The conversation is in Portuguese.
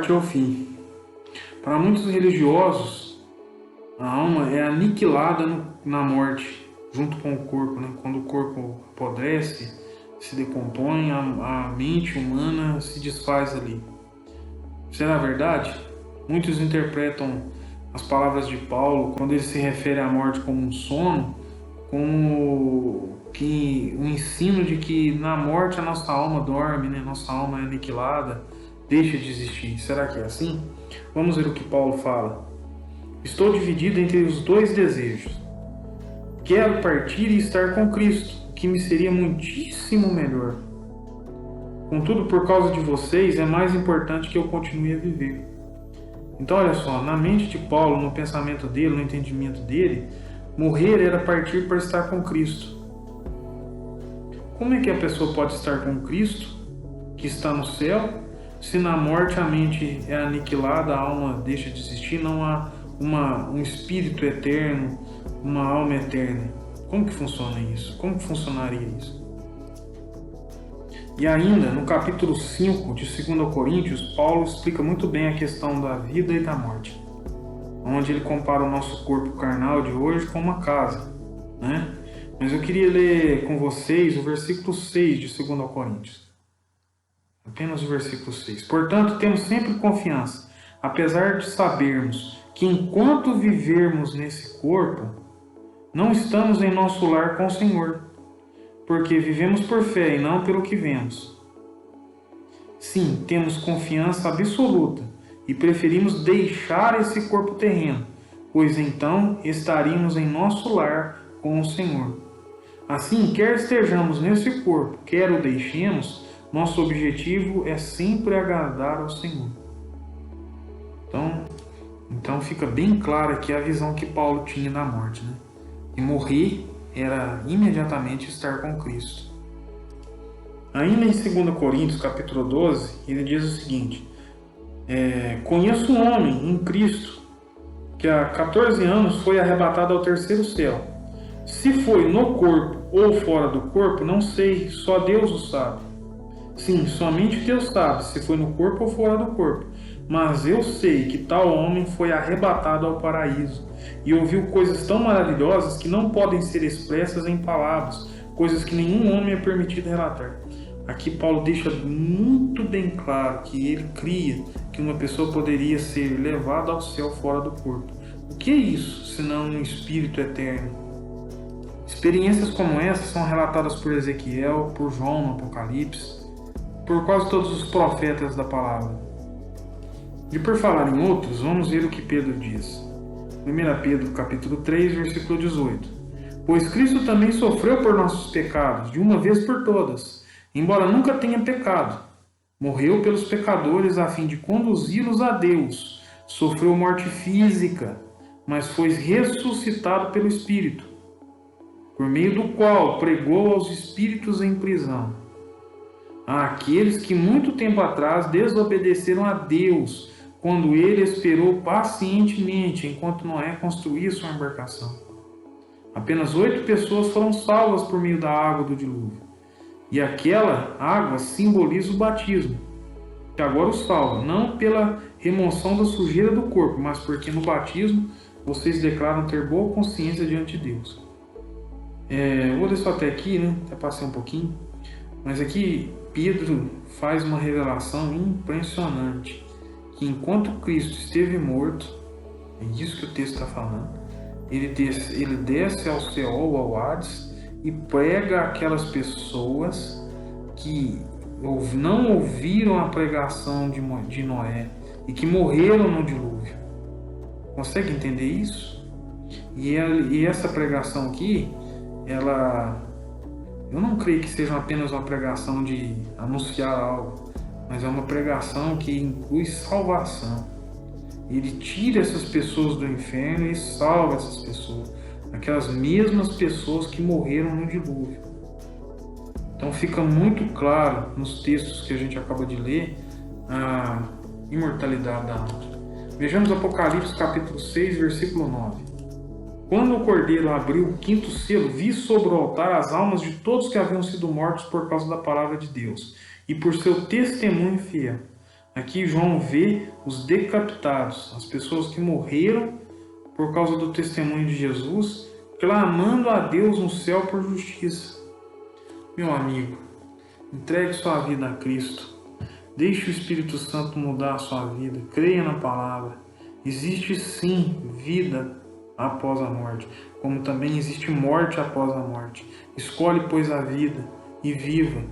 morte é o fim. Para muitos religiosos, a alma é aniquilada na morte, junto com o corpo, né? Quando o corpo apodrece, se decompõe, a mente humana se desfaz ali. Será verdade? Muitos interpretam as palavras de Paulo, quando ele se refere à morte como um sono, como que um ensino de que na morte a nossa alma dorme, né? Nossa alma é aniquilada, deixa de existir. Será que é assim? Vamos ver o que Paulo fala. Estou dividido entre os dois desejos. Quero partir e estar com Cristo, o que me seria muitíssimo melhor. Contudo, por causa de vocês, é mais importante que eu continue a viver. Então, olha só, na mente de Paulo, no pensamento dele, no entendimento dele, morrer era partir para estar com Cristo. Como é que a pessoa pode estar com Cristo, que está no céu, se na morte a mente é aniquilada, a alma deixa de existir, não há um espírito eterno, uma alma eterna? Como que funciona isso? Como que funcionaria isso? E ainda, no capítulo 5 de 2 Coríntios, Paulo explica muito bem a questão da vida e da morte, onde ele compara o nosso corpo carnal de hoje com uma casa, né? Mas eu queria ler com vocês o versículo 6 de 2 Coríntios. Apenas o versículo 6. Portanto, temos sempre confiança, apesar de sabermos que enquanto vivermos nesse corpo, não estamos em nosso lar com o Senhor, porque vivemos por fé e não pelo que vemos. Sim, temos confiança absoluta e preferimos deixar esse corpo terreno, pois então estaríamos em nosso lar com o Senhor. Assim, quer estejamos nesse corpo, quer o deixemos, nosso objetivo é sempre agradar ao Senhor. Então fica bem clara aqui a visão que Paulo tinha da morte, né? E morrer era imediatamente estar com Cristo. Ainda em 2 Coríntios, capítulo 12, ele diz o seguinte: conheço um homem em Cristo que há 14 anos foi arrebatado ao terceiro céu. Se foi no corpo ou fora do corpo, não sei, só Deus o sabe. Sim, somente Deus sabe se foi no corpo ou fora do corpo. Mas eu sei que tal homem foi arrebatado ao paraíso e ouviu coisas tão maravilhosas que não podem ser expressas em palavras, coisas que nenhum homem é permitido relatar. Aqui Paulo deixa muito bem claro que ele cria que uma pessoa poderia ser levada ao céu fora do corpo. O que é isso, senão um espírito eterno? Experiências como essas são relatadas por Ezequiel, por João no Apocalipse, por quase todos os profetas da palavra. E por falar em outros, vamos ver o que Pedro diz. 1 Pedro capítulo 3, versículo 18. Pois Cristo também sofreu por nossos pecados, de uma vez por todas, embora nunca tenha pecado. Morreu pelos pecadores a fim de conduzi-los a Deus. Sofreu morte física, mas foi ressuscitado pelo Espírito, por meio do qual pregou aos espíritos em prisão, àqueles que muito tempo atrás desobedeceram a Deus, quando ele esperou pacientemente enquanto Noé construía sua embarcação. Apenas 8 pessoas foram salvas por meio da água do dilúvio. E aquela água simboliza o batismo, que agora os salva, não pela remoção da sujeira do corpo, mas porque no batismo vocês declaram ter boa consciência diante de Deus. Eu vou ler só até aqui, né? Até passei um pouquinho. Mas aqui Pedro faz uma revelação impressionante. Que enquanto Cristo esteve morto, é isso que o texto está falando, ele desce ao Seol, ao Hades, e prega aquelas pessoas que não ouviram a pregação de Noé e que morreram no dilúvio. Consegue entender isso? E essa pregação aqui, eu não creio que seja apenas uma pregação de anunciar algo, mas é uma pregação que inclui salvação. Ele tira essas pessoas do inferno e salva essas pessoas, aquelas mesmas pessoas que morreram no dilúvio. Então fica muito claro nos textos que a gente acaba de ler a imortalidade da alma. Vejamos Apocalipse capítulo 6, versículo 9. Quando o Cordeiro abriu o 5º selo, vi sobre o altar as almas de todos que haviam sido mortos por causa da palavra de Deus e por seu testemunho fiel. Aqui João vê os decapitados, as pessoas que morreram por causa do testemunho de Jesus, clamando a Deus no céu por justiça. Meu amigo, entregue sua vida a Cristo. Deixe o Espírito Santo mudar a sua vida. Creia na palavra. Existe sim vida após a morte, como também existe morte após a morte. Escolhe, pois, a vida e viva.